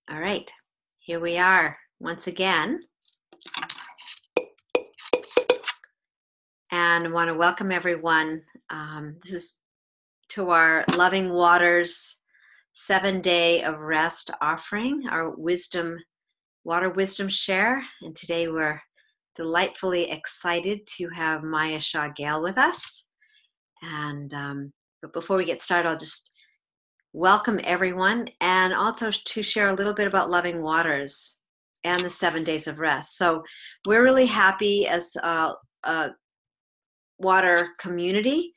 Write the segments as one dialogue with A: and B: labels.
A: All right, here we are once again. And I want to welcome everyone. This is to our Loving Waters 7-day of rest offering, our water wisdom share. And today we're delightfully excited to have Maya Shaw Gale with us. And but before we get started, I'll just welcome everyone and also to share a little bit about Loving Waters and the 7 days of rest. So we're really happy as a water community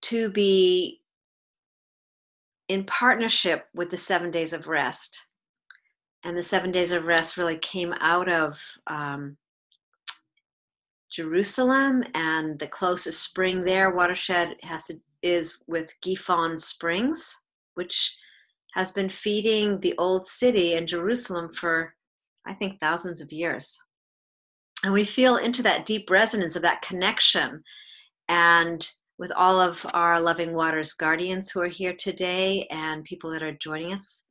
A: to be in partnership with the 7 days of rest. And the 7 days of rest really came out of Jerusalem, and the closest spring there, watershed, is with Gifon Springs, which has been feeding the old city in Jerusalem for, I think, thousands of years. And we feel into that deep resonance of that connection. And with all of our Loving Waters guardians who are here today and people that are joining us,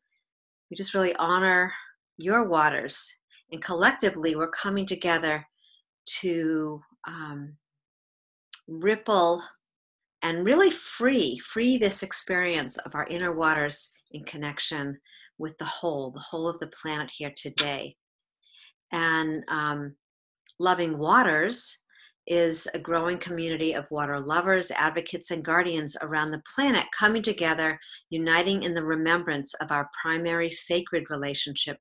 A: we just really honor your waters. And collectively, we're coming together to ripple and really free this experience of our inner waters in connection with the whole of the planet here today. And Loving Waters is a growing community of water lovers, advocates, and guardians around the planet coming together, uniting in the remembrance of our primary sacred relationship.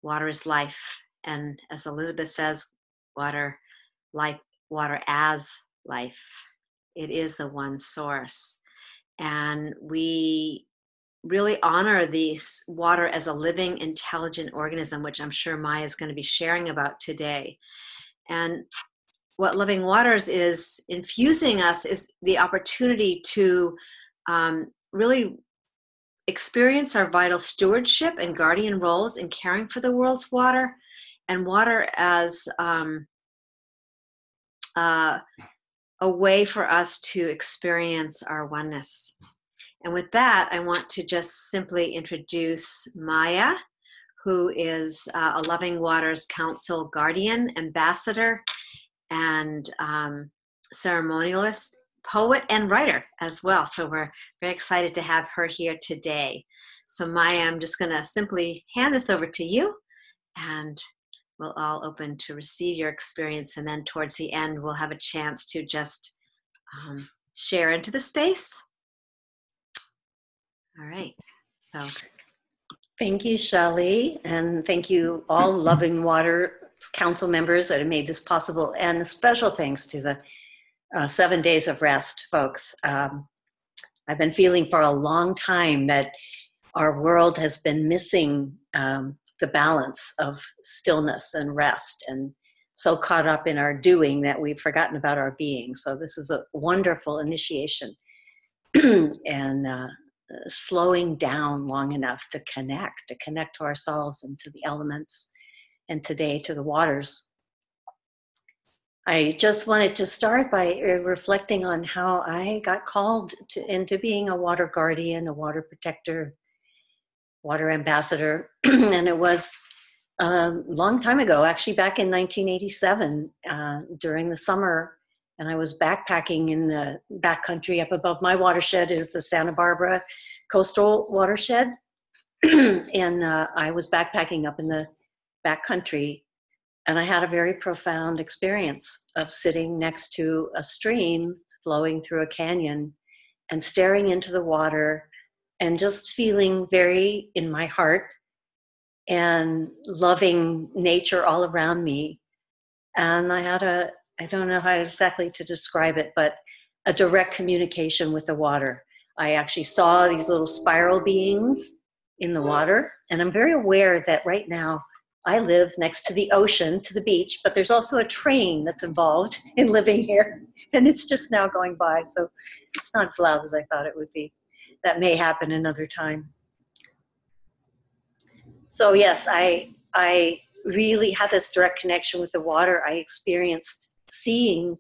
A: Water is life. And as Elizabeth says, water as life. It is the one source. And we really honor this water as a living, intelligent organism, which I'm sure Maya is going to be sharing about today. And what Loving Waters is infusing us is the opportunity to really experience our vital stewardship and guardian roles in caring for the world's water, and water as a way for us to experience our oneness. And with that, I want to just simply introduce Maya, who is a Loving Waters Council guardian, ambassador, and ceremonialist, poet, and writer as well. So we're very excited to have her here today. So Maya, I'm just going to simply hand this over to you, and we'll all open to receive your experience. And then towards the end, we'll have a chance to just share into the space. All right. So
B: thank you, Shelley, and thank you all Loving Water Council members that have made this possible, and a special thanks to the 7 days of rest folks. I've been feeling for a long time that our world has been missing the balance of stillness and rest, and so caught up in our doing that we've forgotten about our being. So this is a wonderful initiation and slowing down long enough to connect to ourselves and to the elements, and today to the waters. I just wanted to start by reflecting on how I got called into being a water guardian, a water protector, water ambassador. And it was a long time ago, actually back in 1987, during the summer. And I was backpacking in the backcountry. Up above my watershed is the Santa Barbara coastal watershed. And I was backpacking up in the backcountry. And I had a very profound experience of sitting next to a stream flowing through a canyon and staring into the water and just feeling very in my heart and loving nature all around me. And I had I don't know how exactly to describe it, but a direct communication with the water. I actually saw these little spiral beings in the water. And I'm very aware that right now I live next to the ocean, to the beach, but there's also a train that's involved in living here. And it's just now going by. So it's not as loud as I thought it would be. That may happen another time. So yes, I really had this direct connection with the water. I experienced seeing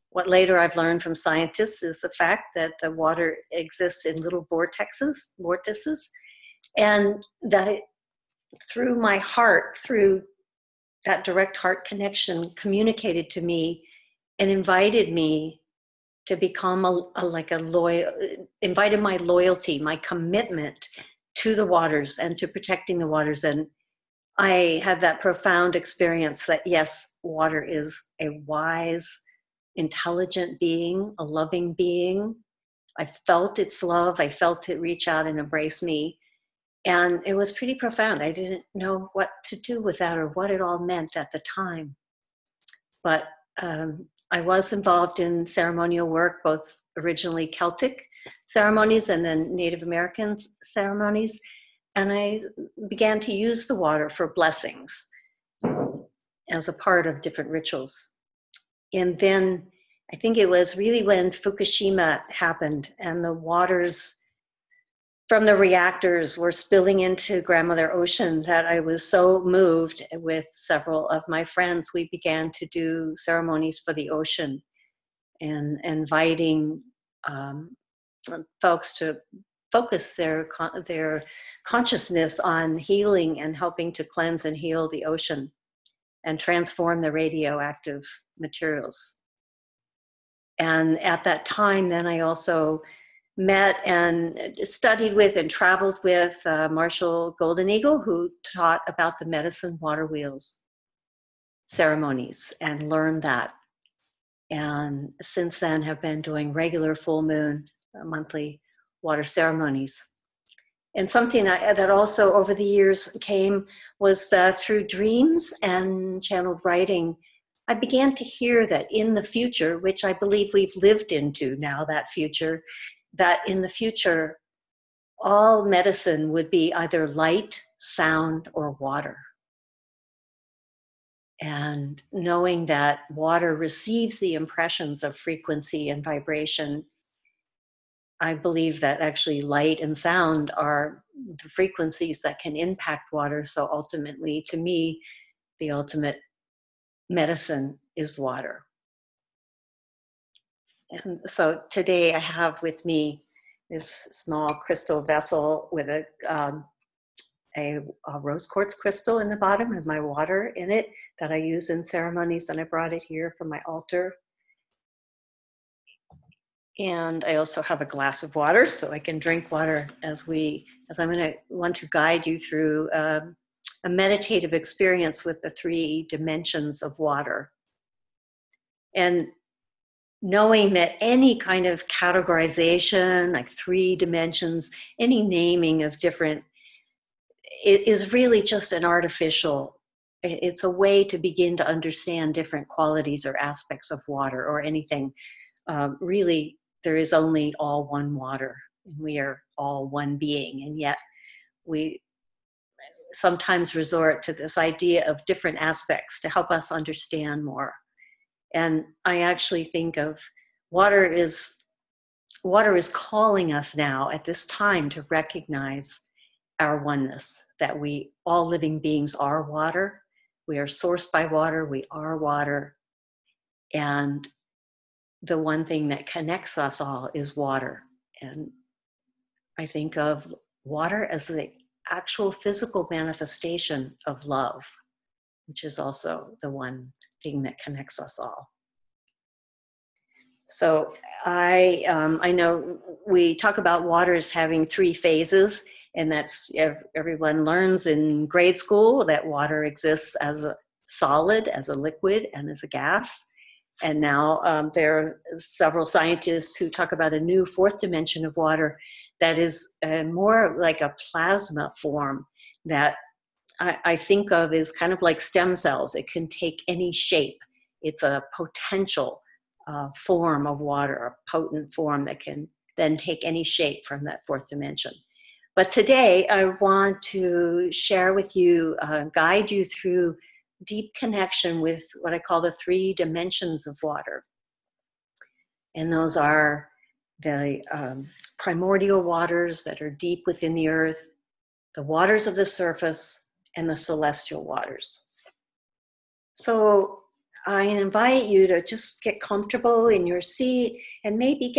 B: what later I've learned from scientists is the fact that the water exists in little vortices, And that it, through my heart, through that direct heart connection, communicated to me and invited me to become like a loyal, invited my loyalty, my commitment to the waters and to protecting the waters. And I had that profound experience that yes, water is a wise, intelligent being, a loving being. I felt its love. I felt it reach out and embrace me. And it was pretty profound. I didn't know what to do with that or what it all meant at the time. But I was involved in ceremonial work, both originally Celtic ceremonies and then Native American ceremonies. And I began to use the water for blessings as a part of different rituals. And then I think it was really when Fukushima happened and the waters from the reactors were spilling into Grandmother Ocean that I was so moved with several of my friends. We began to do ceremonies for the ocean and inviting folks to focus their consciousness on healing and helping to cleanse and heal the ocean and transform the radioactive materials. And at that time, then I also met and studied with and traveled with Marshall Golden Eagle, who taught about the medicine water wheels ceremonies and learned that. And since then have been doing regular full moon monthly water ceremonies. And something that also over the years came was through dreams and channeled writing. I began to hear that in the future, which I believe we've lived into now, that future, that in the future, all medicine would be either light, sound, or water. And knowing that water receives the impressions of frequency and vibration, I believe that actually light and sound are the frequencies that can impact water. So ultimately, to me, the ultimate medicine is water. And so today I have with me this small crystal vessel with a rose quartz crystal in the bottom and my water in it that I use in ceremonies, and I brought it here from my altar. And I also have a glass of water so I can drink water as I'm going to want to guide you through a meditative experience with the 3 dimensions of water. And knowing that any kind of categorization, like 3 dimensions, any naming of different, it is really just an artificial, it's a way to begin to understand different qualities or aspects of water or anything. Really, there is only all one water, and we are all one being, and yet we sometimes resort to this idea of different aspects to help us understand more. And I actually think of water is calling us now at this time to recognize our oneness, that we all living beings are water. We are sourced by water. We are water. And the one thing that connects us all is water. And I think of water as the actual physical manifestation of love, which is also the one thing that connects us all. So I know we talk about water as having 3 phases, and that's everyone learns in grade school that water exists as a solid, as a liquid, and as a gas. And now there are several scientists who talk about a new 4th dimension of water that is more like a plasma form that I think of as kind of like stem cells. It can take any shape. It's a potential form of water, a potent form that can then take any shape from that 4th dimension. But today I want to share with you, guide you through deep connection with what I call the 3 dimensions of water. And those are the primordial waters that are deep within the earth, the waters of the surface, and the celestial waters. So I invite you to just get comfortable in your seat and maybe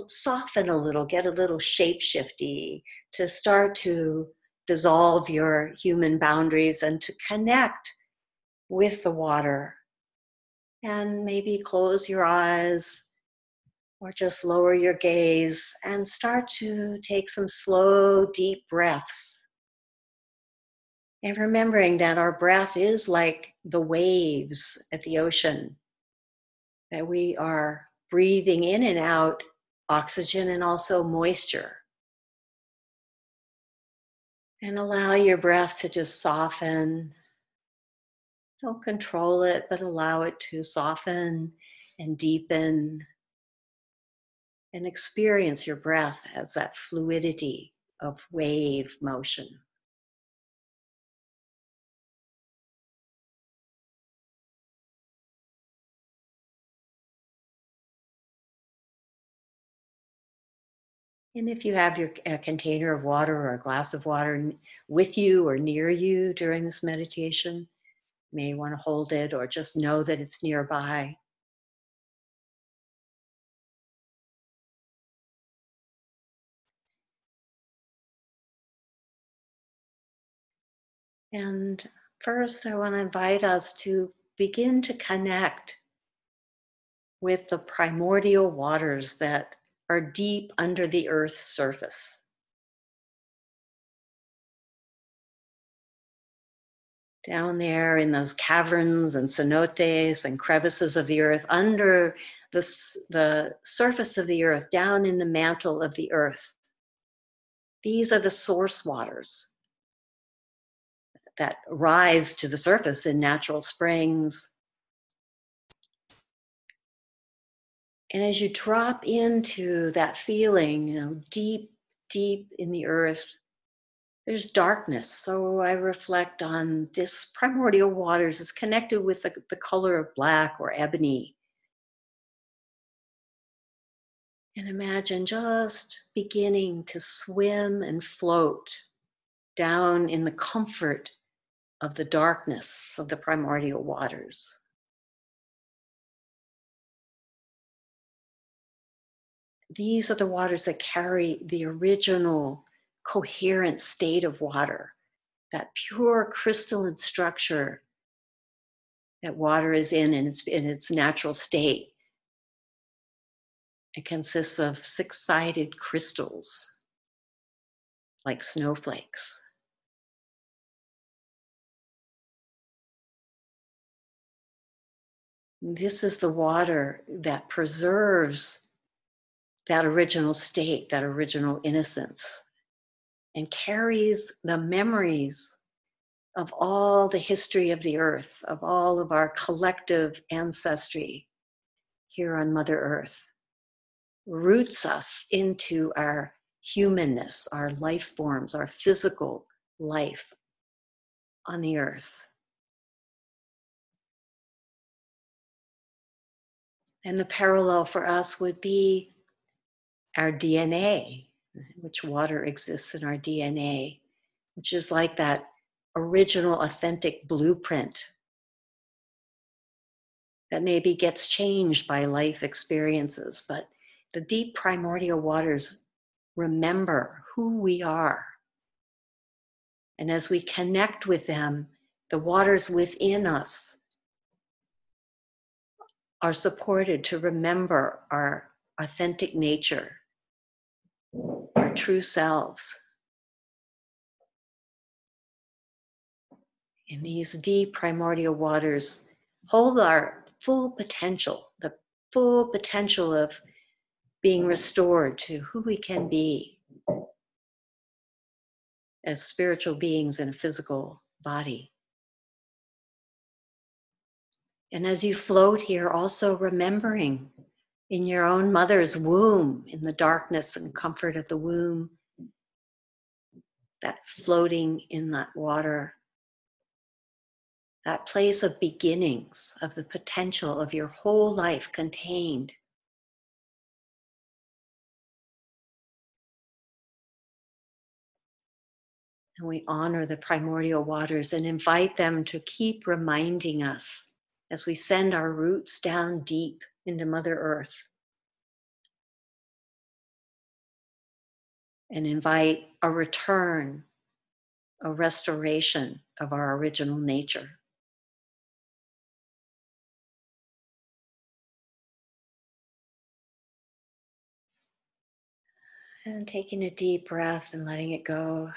B: soften a little, get a little shape-shifty to start to dissolve your human boundaries and to connect with the water. And maybe close your eyes or just lower your gaze and start to take some slow, deep breaths. And remembering that our breath is like the waves at the ocean, that we are breathing in and out oxygen and also moisture. And allow your breath to just soften. Don't control it, but allow it to soften and deepen. And experience your breath as that fluidity of wave motion. And if you have your container of water or a glass of water with you or near you during this meditation, you may want to hold it or just know that it's nearby. And first, I want to invite us to begin to connect with the primordial waters that are deep under the earth's surface. Down there in those caverns and cenotes and crevices of the earth, under the surface of the earth, down in the mantle of the earth. These are the source waters that rise to the surface in natural springs. And as you drop into that feeling, deep, deep in the earth, there's darkness. So I reflect on this primordial waters is connected with the color of black or ebony. And imagine just beginning to swim and float down in the comfort of the darkness of the primordial waters. These are the waters that carry the original coherent state of water, that pure crystalline structure that water is in its natural state. It consists of six-sided crystals, like snowflakes. This is the water that preserves that original state, that original innocence, and carries the memories of all the history of the earth, of all of our collective ancestry here on Mother Earth, roots us into our humanness, our life forms, our physical life on the earth. And the parallel for us would be our DNA, which water exists in our DNA, which is like that original authentic blueprint that maybe gets changed by life experiences, but the deep primordial waters remember who we are. And as we connect with them, the waters within us are supported to remember our authentic nature, our true selves. And these deep primordial waters hold our full potential, the full potential of being restored to who we can be as spiritual beings in a physical body. And as you float here, also remembering in your own mother's womb, in the darkness and comfort of the womb, that floating in that water, that place of beginnings, of the potential of your whole life contained. And we honor the primordial waters and invite them to keep reminding us as we send our roots down deep into Mother Earth. And invite a return a restoration of our original nature. And taking a deep breath and letting it go.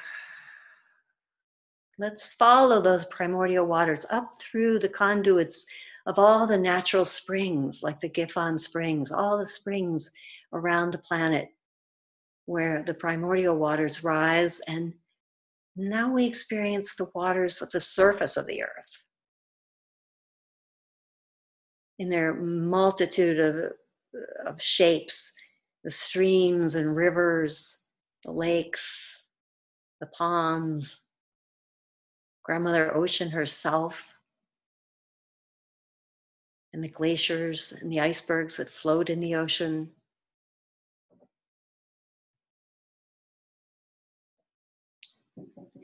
B: Let's follow those primordial waters up through the conduits of all the natural springs, like the Gifon springs, all the springs around the planet where the primordial waters rise. And now we experience the waters of the surface of the earth in their multitude of shapes, the streams and rivers, the lakes, the ponds, Grandmother Ocean herself, and the glaciers and the icebergs that float in the ocean.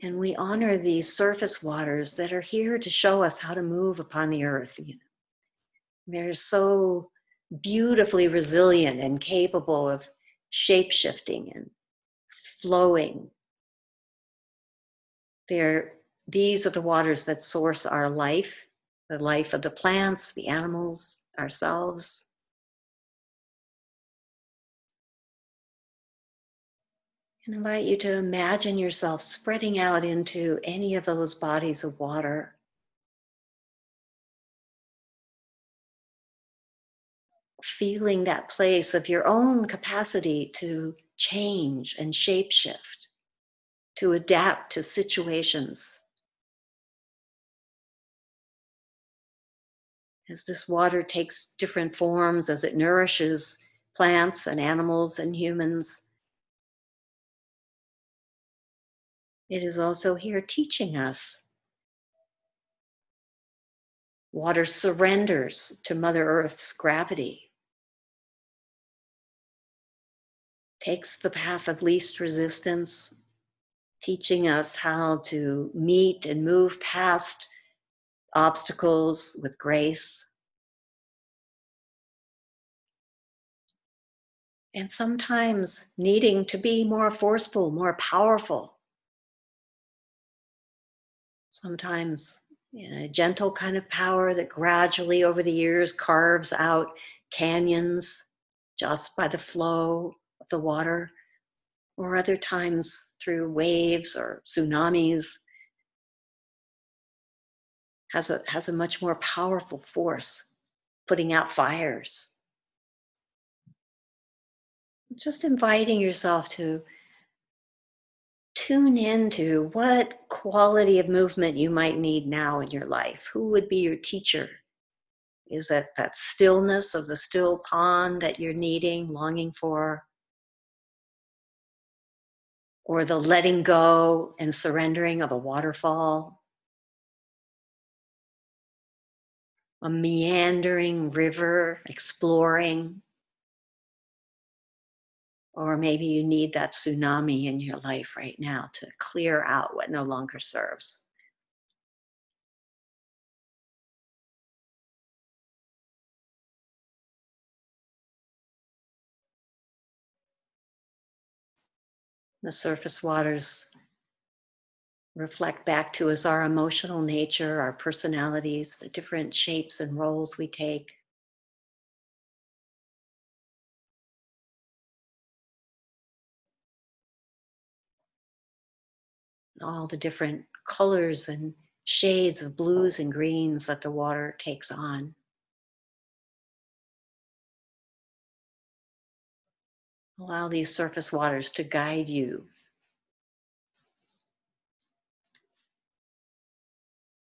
B: And we honor these surface waters that are here to show us how to move upon the earth. They're so beautifully resilient and capable of shape-shifting and flowing. These are the waters that source our life, the life of the plants, the animals, ourselves. I invite you to imagine yourself spreading out into any of those bodies of water. Feeling that place of your own capacity to change and shapeshift, to adapt to situations. As this water takes different forms, as it nourishes plants and animals and humans, it is also here teaching us. Water surrenders to Mother Earth's gravity, takes the path of least resistance, teaching us how to meet and move past obstacles with grace. And sometimes needing to be more forceful, more powerful. Sometimes a gentle kind of power that gradually over the years carves out canyons just by the flow of the water, or other times through waves or tsunamis, has a much more powerful force, putting out fires. Just inviting yourself to tune into what quality of movement you might need now in your life. Who would be your teacher? Is it that stillness of the still pond that you're needing, longing for? Or the letting go and surrendering of a waterfall? A meandering river, exploring? Or maybe you need that tsunami in your life right now to clear out what no longer serves. The surface waters reflect back to us our emotional nature, our personalities, the different shapes and roles we take. All the different colors and shades of blues and greens that the water takes on. Allow these surface waters to guide you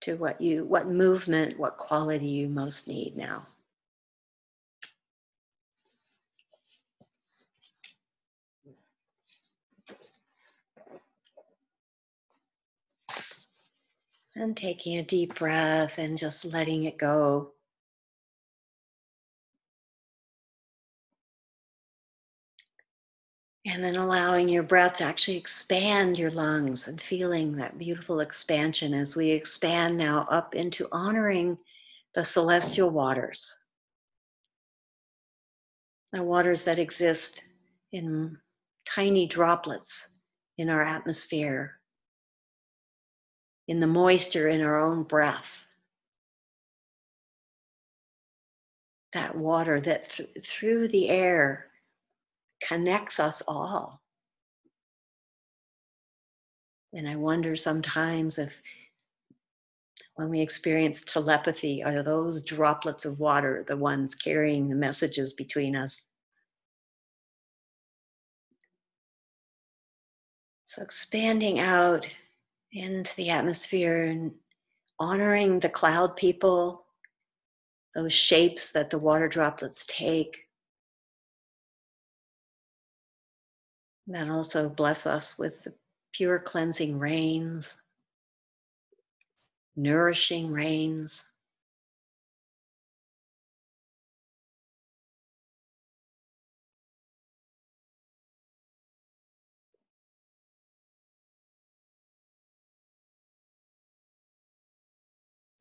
B: to what movement, what quality you most need now. And taking a deep breath and just letting it go. And then allowing your breath to actually expand your lungs and feeling that beautiful expansion as we expand now up into honoring the celestial waters. The waters that exist in tiny droplets in our atmosphere, in the moisture in our own breath. That water that through the air connects us all. And I wonder sometimes if when we experience telepathy, are those droplets of water the ones carrying the messages between us? So expanding out into the atmosphere and honoring the cloud people, those shapes that the water droplets take. And that also bless us with the pure cleansing rains, nourishing rains.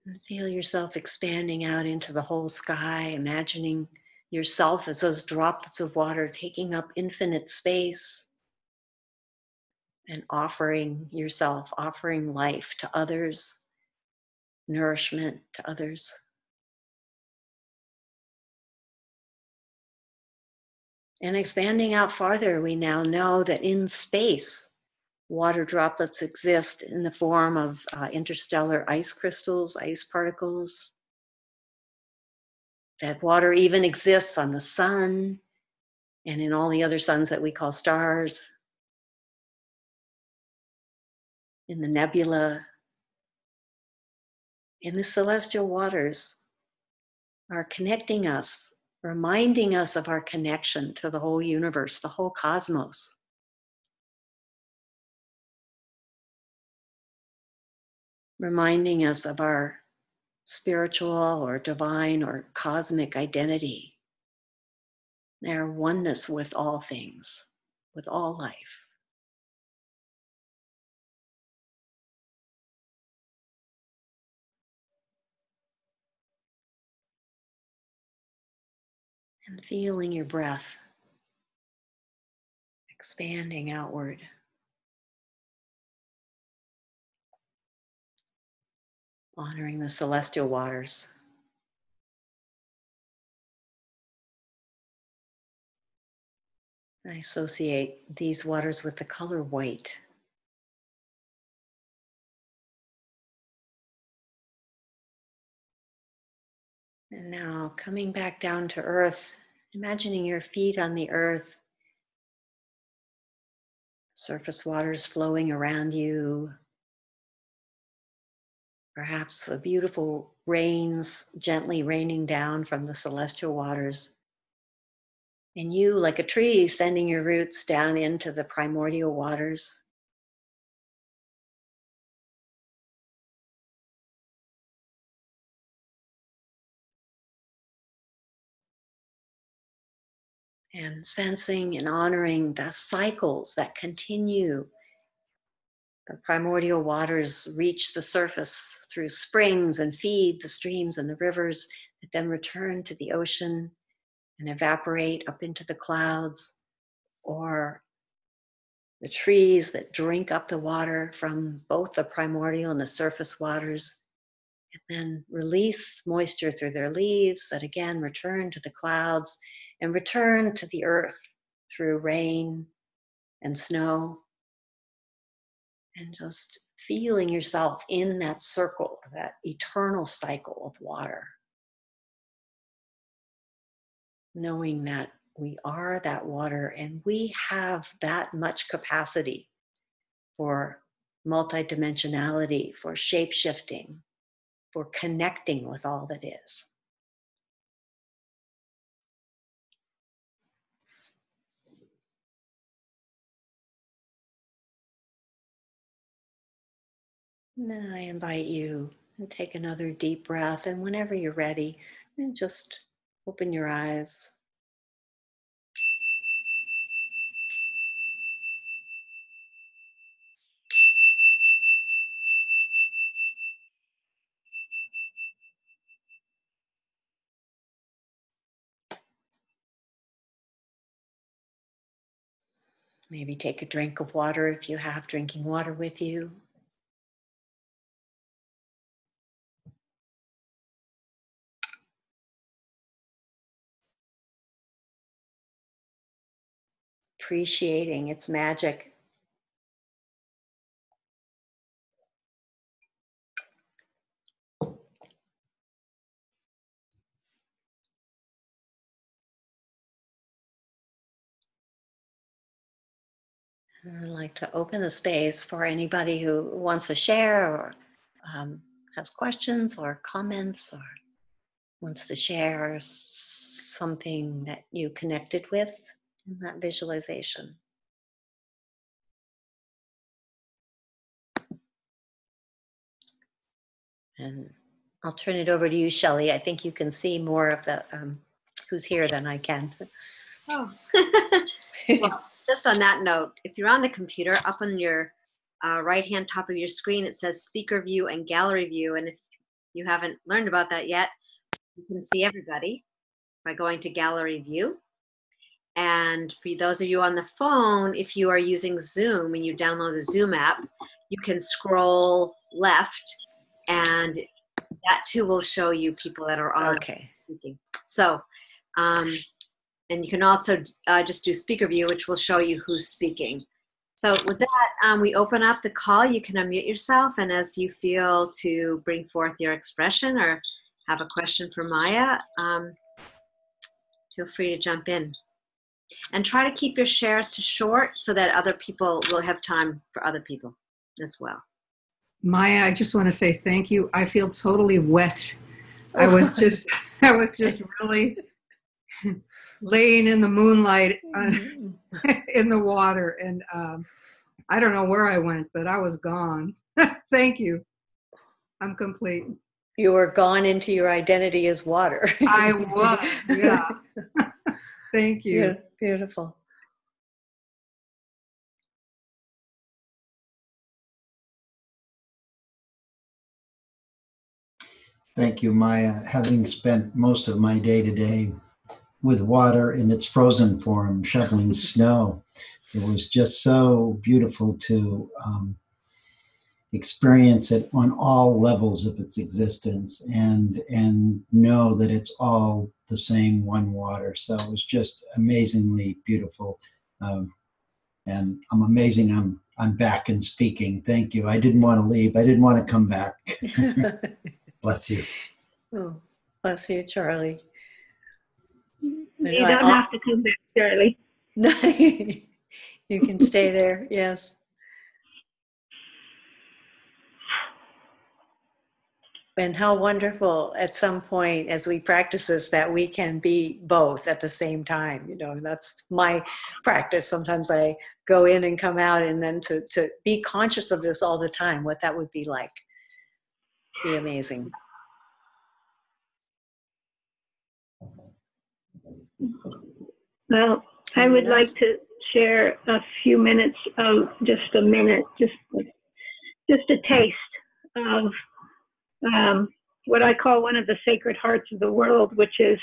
B: And feel yourself expanding out into the whole sky, imagining yourself as those droplets of water taking up infinite space and offering yourself, offering life to others, nourishment to others. And expanding out farther, we now know that in space, water droplets exist in the form of interstellar ice crystals, ice particles. That water even exists on the sun and in all the other suns that we call stars, in the nebula, in the celestial waters are connecting us, reminding us of our connection to the whole universe, the whole cosmos. Reminding us of our spiritual or divine or cosmic identity, their oneness with all things, with all life. And feeling your breath expanding outward. Honoring the celestial waters. I associate these waters with the color white. And now coming back down to earth, imagining your feet on the earth, surface waters flowing around you, perhaps the beautiful rains gently raining down from the celestial waters. And you, like a tree, sending your roots down into the primordial waters. And sensing and honoring the cycles that continue. The primordial waters reach the surface through springs and feed the streams and the rivers that then return to the ocean and evaporate up into the clouds, or the trees that drink up the water from both the primordial and the surface waters, and then release moisture through their leaves that again return to the clouds and return to the earth through rain and snow. And just feeling yourself in that circle, that eternal cycle of water. Knowing that we are that water and we have that much capacity for multidimensionality, for shape shifting, for connecting with all that is. And then I invite you to take another deep breath, and whenever you're ready, then just open your eyes. Maybe take a drink of water if you have drinking water with you. appreciating its magic. I'd like to open the space for anybody who wants to share or has questions or comments or wants to share something that you connected with in that visualization. And I'll turn it over to you, Shelley. I think you can see more of the who's here than I can.
A: Oh. Well, just on that note, if you're on the computer, up on your right-hand top of your screen, it says speaker view and gallery view. And if you haven't learned about that yet, you can see everybody by going to gallery view. And for those of you on the phone, if you are using Zoom and you download the Zoom app, you can scroll left and that too will show you people that are on.
B: Okay.
A: So, and you can also just do speaker view, which will show you who's speaking. So with that, we open up the call. You can unmute yourself, and as you feel to bring forth your expression or have a question for Maya, feel free to jump in. And try to keep your shares to short so that other people will have time for other people as well.
C: Maya, I just want to say thank you. I feel totally wet. I was just really laying in the moonlight in the water, and I don't know where I went, but I was gone. Thank you. I'm complete.
B: You were gone into your identity as water.
C: I was, yeah. Thank you.
B: Yeah, beautiful.
D: Thank you, Maya. Having spent most of my day today with water in its frozen form, shoveling snow, it was just so beautiful to experience it on all levels of its existence and know that it's all the same one water. So it was just amazingly beautiful. And I'm amazing I'm back and speaking. Thank you. I didn't want to leave. I didn't want to come back. Bless you.
B: Oh, bless you, Charlie.
E: You don't have to come back, Charlie.
B: You can stay there, yes. And how wonderful at some point as we practice this that we can be both at the same time. You know, that's my practice. Sometimes I go in and come out, and then to be conscious of this all the time, what that would be like. Be amazing.
E: Well, I would like to share a few minutes of just a minute, just a taste of what I call one of the sacred hearts of the world, which is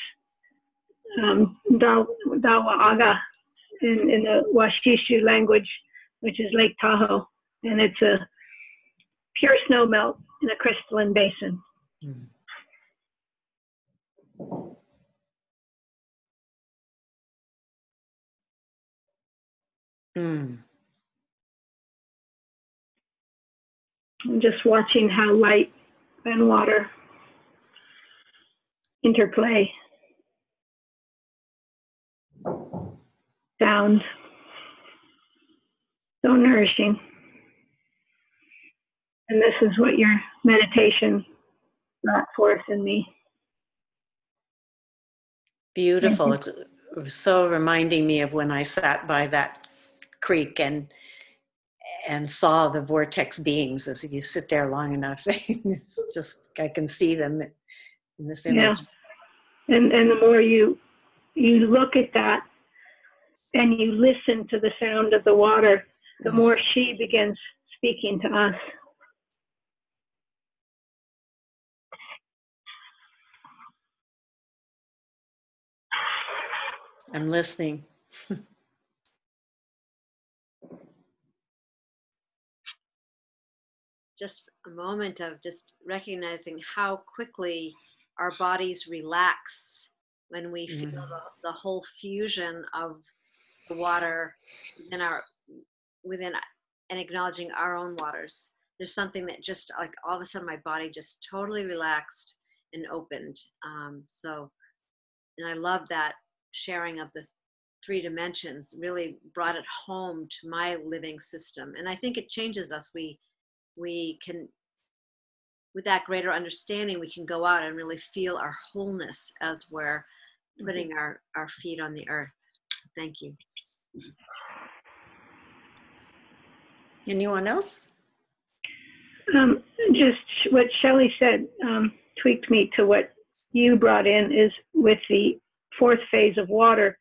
E: Dawa Aga in the Washishu language, which is Lake Tahoe. And it's a pure snow melt in a crystalline basin.
B: Mm.
E: I'm just watching how light and water interplay. Sound so nourishing. And this is what your meditation brought forth in me.
B: Beautiful. It's so reminding me of when I sat by that creek and saw the vortex beings. As if you sit there long enough, it's just, I can see them in this image.
E: Yeah. And the more you look at that and you listen to the sound of the water, the more she begins speaking to us.
B: I'm listening.
A: Just a moment of just recognizing how quickly our bodies relax when we feel the whole fusion of the water within and acknowledging our own waters. There's something that just like all of a sudden my body just totally relaxed and opened. And I love that sharing of the 3 dimensions really brought it home to my living system. And I think it changes us. We can, with that greater understanding, we can go out and really feel our wholeness as we're putting our feet on the earth. So thank you.
B: Anyone else?
E: Just what Shelley said tweaked me to what you brought in is with the 4th phase of water.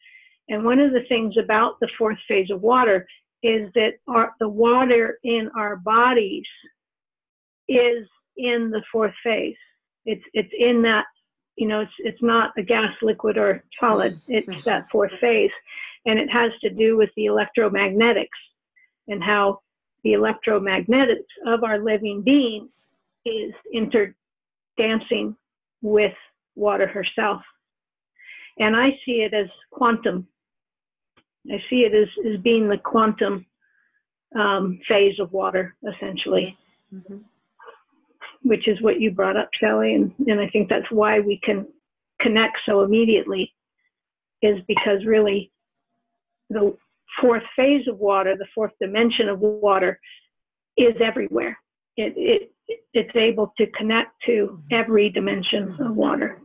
E: And one of the things about the 4th phase of water is that the water in our bodies is in the 4th phase. It's in that, it's not a gas, liquid, or solid. It's that 4th phase. And it has to do with the electromagnetics and how the electromagnetics of our living being is interdancing with water herself. And I see it as quantum. I see it as being the quantum phase of water, essentially, which is what you brought up, Shelley. And I think that's why we can connect so immediately, is because really the 4th phase of water, the 4th dimension of water, is everywhere. It's able to connect to every dimension of water.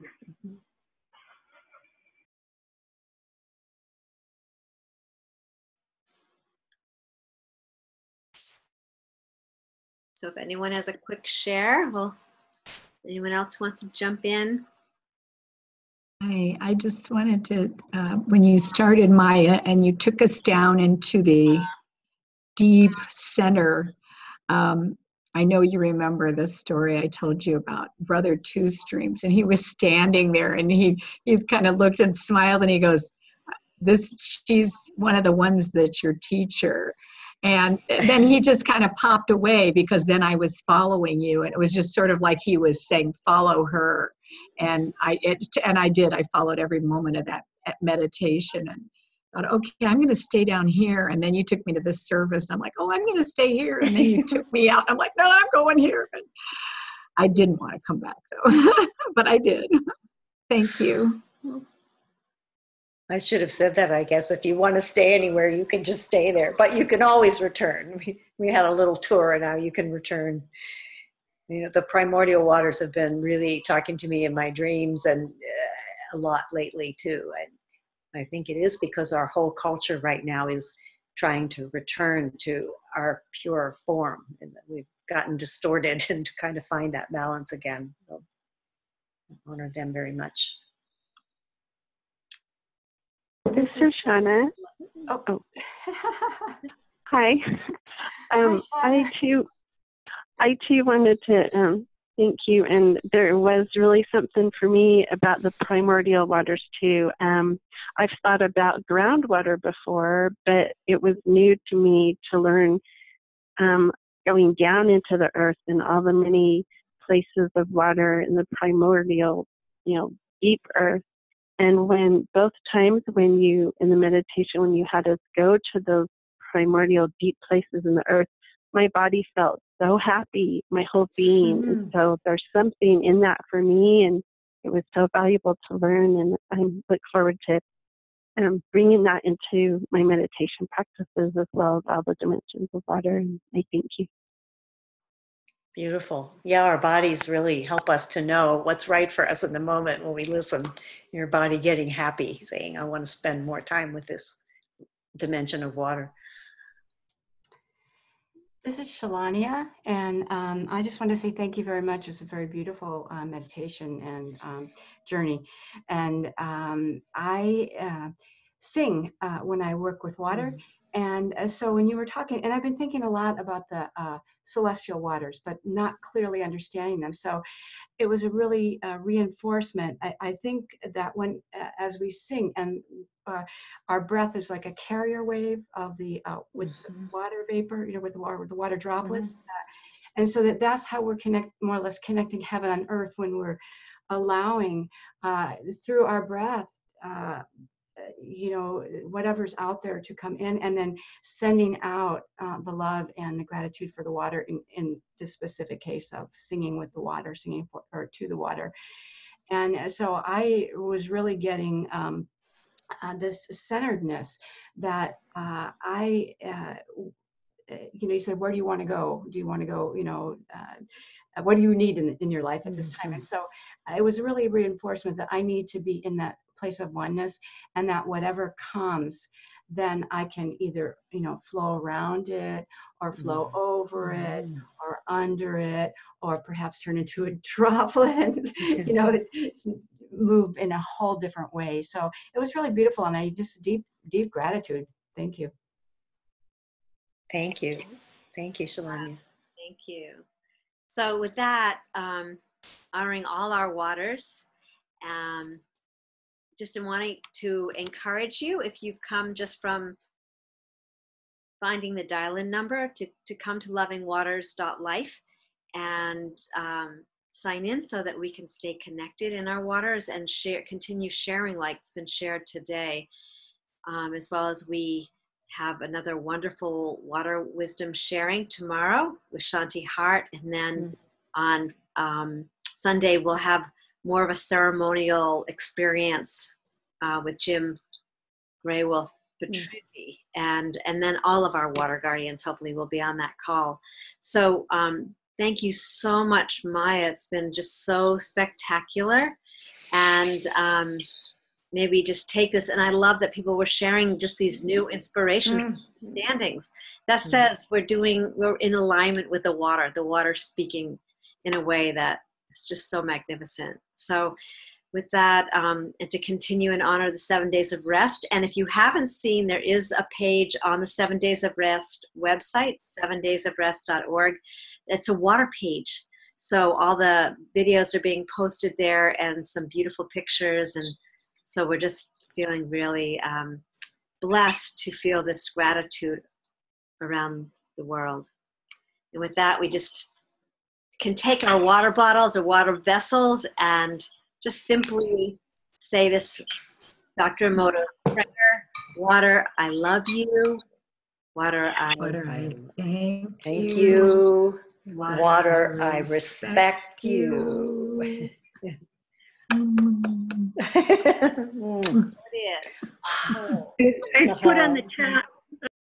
A: So if anyone has a quick share, well, anyone else wants to jump in?
F: I just wanted to, when you started, Maya, and you took us down into the deep center, I know you remember the story I told you about Brother Two Streams, and he was standing there, and he kind of looked and smiled, and he goes, she's one of the ones that's your teacher. And then he just kind of popped away, because then I was following you, and it was just sort of like he was saying, follow her. And I did. I followed every moment of that meditation, and thought, okay, I'm going to stay down here. And then you took me to this service. I'm like, oh, I'm going to stay here. And then you took me out. I'm like, no, I'm going here. And I didn't want to come back, though, but I did. Thank you.
B: I should have said that, I guess. If you want to stay anywhere, you can just stay there, but you can always return. We had a little tour, and now you can return. The primordial waters have been really talking to me in my dreams, and a lot lately too. And I think it is because our whole culture right now is trying to return to our pure form, and we've gotten distorted, and to kind of find that balance again. So I honor them very much.
G: This is Shauna. Oh. Hi. I too wanted to thank you, and there was really something for me about the primordial waters too. I've thought about groundwater before, but it was new to me to learn going down into the earth and all the many places of water in the primordial, deep earth. And when both times when you, in the meditation, when you had us go to those primordial deep places in the earth, my body felt so happy, my whole being. And so there's something in that for me, and it was so valuable to learn. And I look forward to bringing that into my meditation practices, as well as all the dimensions of water. And I thank you.
B: Beautiful. Yeah, our bodies really help us to know what's right for us in the moment when we listen. Your body getting happy, saying, I want to spend more time with this dimension of water.
H: This is Shalania, and I just want to say thank you very much. It's a very beautiful meditation and journey. And I sing when I work with water. And so when you were talking, and I've been thinking a lot about the celestial waters, but not clearly understanding them. So it was a really reinforcement. I think that when, as we sing, and our breath is like a carrier wave of the with water vapor, with the water droplets, and so that's how we're more or less connecting heaven on earth, when we're allowing through our breath whatever's out there to come in, and then sending out the love and the gratitude for the water in this specific case of singing with the water, singing for, or to the water. And so I was really getting this centeredness that you said, where do you want to go? Do you want to go, what do you need in your life at this time? And so it was really a reinforcement that I need to be in that place of oneness, and that whatever comes, then I can either, flow around it, or flow over it, or under it, or perhaps turn into a droplet and, move in a whole different way. So it was really beautiful, and I just deep gratitude. Thank you.
B: Thank you. Thank you, Shalanya.
A: Thank you. So with that, honoring all our waters, just wanting to encourage you, if you've come just from finding the dial-in number, to come to lovingwaters.life and sign in so that we can stay connected in our waters and continue sharing like's been shared today, as well as we have another wonderful water wisdom sharing tomorrow with Shanti Hart. And then on Sunday, we'll have more of a ceremonial experience with Jim Graywolf Petrucci. And then all of our water guardians hopefully will be on that call. So thank you so much, Maya. It's been just so spectacular. And maybe just take this, and I love that people were sharing just these new inspirations, understandings. That says we're in alignment with the water speaking in a way that is just so magnificent. So with that, and to continue and honor the 7 days of rest. And if you haven't seen, there is a page on the 7 Days of Rest website, 7daysofrest.org. It's a water page. So all the videos are being posted there, and some beautiful pictures. And so we're just feeling really blessed to feel this gratitude around the world. And with that, we just can take our water bottles or water vessels and just simply say this Dr. Emoto prayer. Water, I love you. Water, I
B: thank you. Water, I respect you.
A: It is.
E: I put on the chat